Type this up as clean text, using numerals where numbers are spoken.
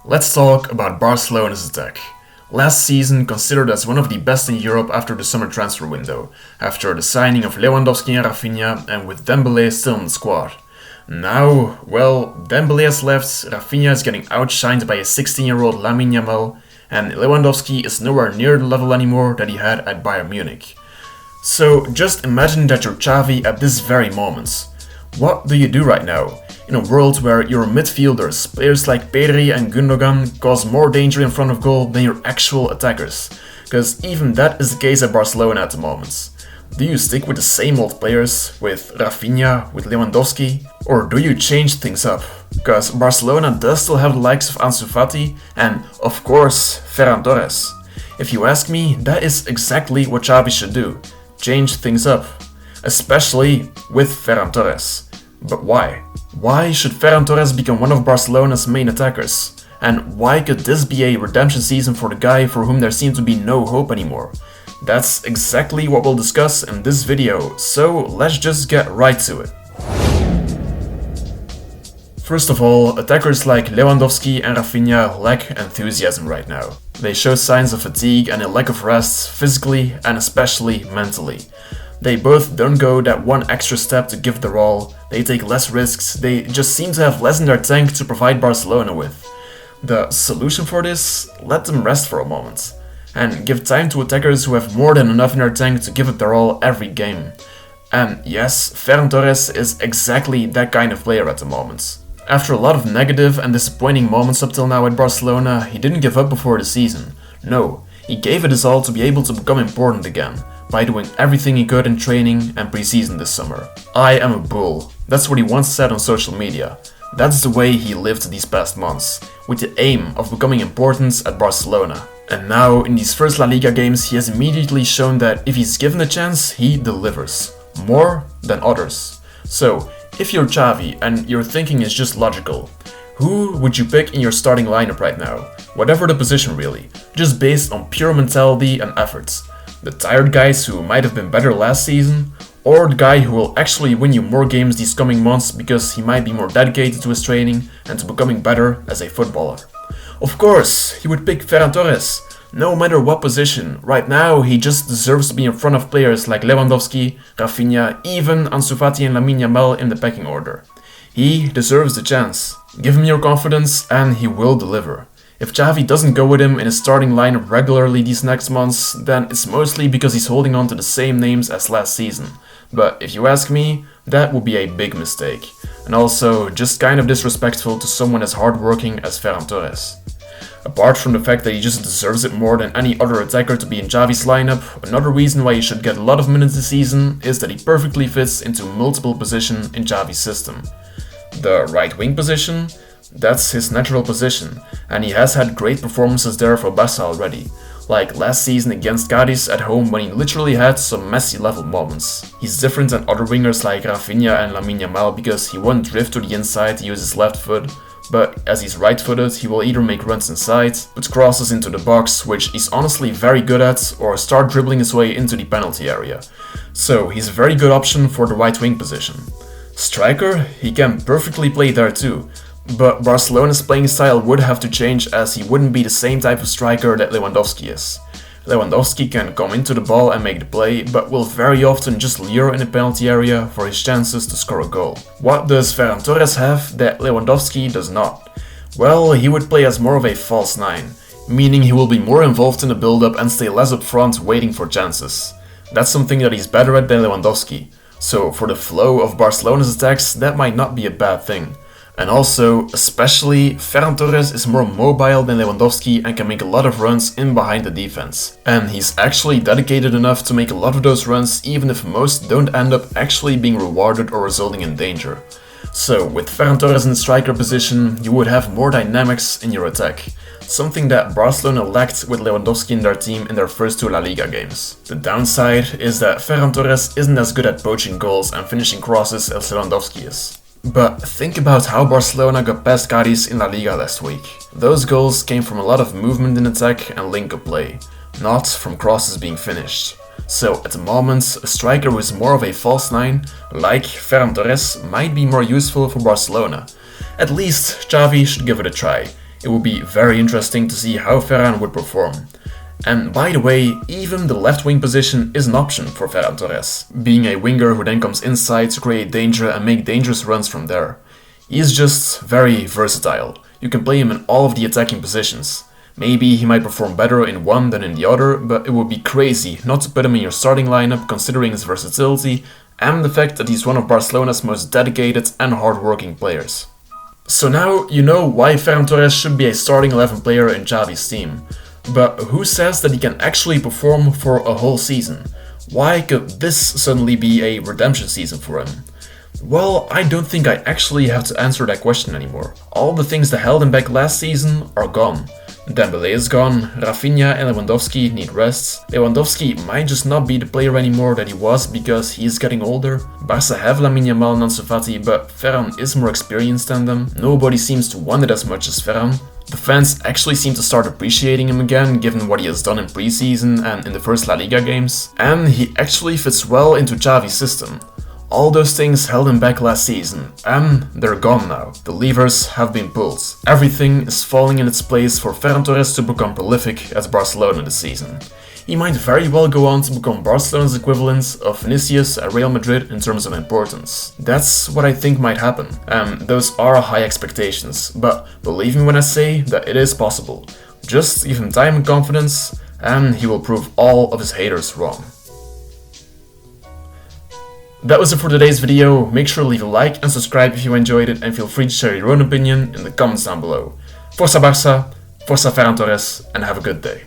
Let's talk about Barcelona's attack. Last season considered as one of the best in Europe after the summer transfer window, after the signing of Lewandowski and Rafinha and with Dembélé still in the squad. Now, well, Dembélé has left, Rafinha is getting outshined by a 16-year-old Lamine Yamal, and Lewandowski is nowhere near the level anymore that he had at Bayern Munich. So just imagine that you're Xavi at this very moment. What do you do right now? In a world where your midfielders, players like Pedri and Gundogan, cause more danger in front of goal than your actual attackers. Because even that is the case at Barcelona at the moment. Do you stick with the same old players, with Rafinha, with Lewandowski? Or do you change things up? Because Barcelona does still have the likes of Ansu Fati and, of course, Ferran Torres. If you ask me, that is exactly what Xavi should do. Change things up. Especially with Ferran Torres. But why? Why should Ferran Torres become one of Barcelona's main attackers? And why could this be a redemption season for the guy for whom there seems to be no hope anymore? That's exactly what we'll discuss in this video, so let's just get right to it. First of all, attackers like Lewandowski and Rafinha lack enthusiasm right now. They show signs of fatigue and a lack of rest, physically and especially mentally. They both don't go that one extra step to give their all, they take less risks, they just seem to have less in their tank to provide Barcelona with. The solution for this? Let them rest for a moment. And give time to attackers who have more than enough in their tank to give it their all every game. And yes, Ferran Torres is exactly that kind of player at the moment. After a lot of negative and disappointing moments up till now at Barcelona, he didn't give up before the season. No, he gave it his all to be able to become important again, by doing everything he could in training and preseason this summer. I am a bull. That's what he once said on social media. That's the way he lived these past months, with the aim of becoming important at Barcelona. And now, in these first La Liga games, he has immediately shown that if he's given a chance, he delivers. More than others. So, if you're Xavi and your thinking is just logical, who would you pick in your starting lineup right now? Whatever the position really, just based on pure mentality and efforts. The tired guys who might have been better last season, or the guy who will actually win you more games these coming months because he might be more dedicated to his training and to becoming better as a footballer. Of course, he would pick Ferran Torres, no matter what position. Right now, he just deserves to be in front of players like Lewandowski, Rafinha, even Ansu Fati and Lamine Yamal in the pecking order. He deserves the chance. Give him your confidence and he will deliver. If Xavi doesn't go with him in his starting lineup regularly these next months, then it's mostly because he's holding on to the same names as last season. But if you ask me, that would be a big mistake. And also, just kind of disrespectful to someone as hardworking as Ferran Torres. Apart from the fact that he just deserves it more than any other attacker to be in Xavi's lineup, another reason why he should get a lot of minutes this season is that he perfectly fits into multiple positions in Xavi's system. The right wing position? That's his natural position, and he has had great performances there for Barça already, like last season against Cádiz at home when he literally had some Messi level moments. He's different than other wingers like Rafinha and Lamine Yamal because he won't drift to the inside to use his left foot, but as he's right-footed, he will either make runs inside, put crosses into the box, which he's honestly very good at, or start dribbling his way into the penalty area. So he's a very good option for the right wing position. Striker? He can perfectly play there too. But Barcelona's playing style would have to change as he wouldn't be the same type of striker that Lewandowski is. Lewandowski can come into the ball and make the play, but will very often just lure in the penalty area for his chances to score a goal. What does Ferran Torres have that Lewandowski does not? Well, he would play as more of a false nine, meaning he will be more involved in the build-up and stay less up front waiting for chances. That's something that he's better at than Lewandowski, so for the flow of Barcelona's attacks that might not be a bad thing. And also, especially, Ferran Torres is more mobile than Lewandowski and can make a lot of runs in behind the defense. And he's actually dedicated enough to make a lot of those runs even if most don't end up actually being rewarded or resulting in danger. So, with Ferran Torres in the striker position, you would have more dynamics in your attack. Something that Barcelona lacked with Lewandowski in their team in their first two La Liga games. The downside is that Ferran Torres isn't as good at poaching goals and finishing crosses as Lewandowski is. But think about how Barcelona got past Cádiz in La Liga last week. Those goals came from a lot of movement in attack and link-up play, not from crosses being finished. So at the moment, a striker who is more of a false nine, like Ferran Torres, might be more useful for Barcelona. At least Xavi should give it a try. It would be very interesting to see how Ferran would perform. And by the way, even the left wing position is an option for Ferran Torres, being a winger who then comes inside to create danger and make dangerous runs from there. He is just very versatile. You can play him in all of the attacking positions. Maybe he might perform better in one than in the other, but it would be crazy not to put him in your starting lineup considering his versatility and the fact that he's one of Barcelona's most dedicated and hard-working players. So now you know why Ferran Torres should be a starting 11 player in Xavi's team. But who says that he can actually perform for a whole season? Why could this suddenly be a redemption season for him? Well, I don't think I actually have to answer that question anymore. All the things that held him back last season are gone. Dembélé is gone, Rafinha and Lewandowski need rests. Lewandowski might just not be the player anymore that he was because he is getting older. Barça have Lamine Yamal and Ansu Fati, but Ferran is more experienced than them. Nobody seems to want it as much as Ferran. The fans actually seem to start appreciating him again, given what he has done in preseason and in the first La Liga games. And he actually fits well into Xavi's system. All those things held him back last season, and they're gone now. The levers have been pulled. Everything is falling in its place for Ferran Torres to become prolific at Barcelona this season. He might very well go on to become Barcelona's equivalent of Vinicius at Real Madrid in terms of importance. That's what I think might happen, and those are high expectations, but believe me when I say that it is possible. Just give him time and confidence, and he will prove all of his haters wrong. That was it for today's video. Make sure to leave a like and subscribe if you enjoyed it, and feel free to share your own opinion in the comments down below. Força Barça, Força Ferran Torres, and have a good day.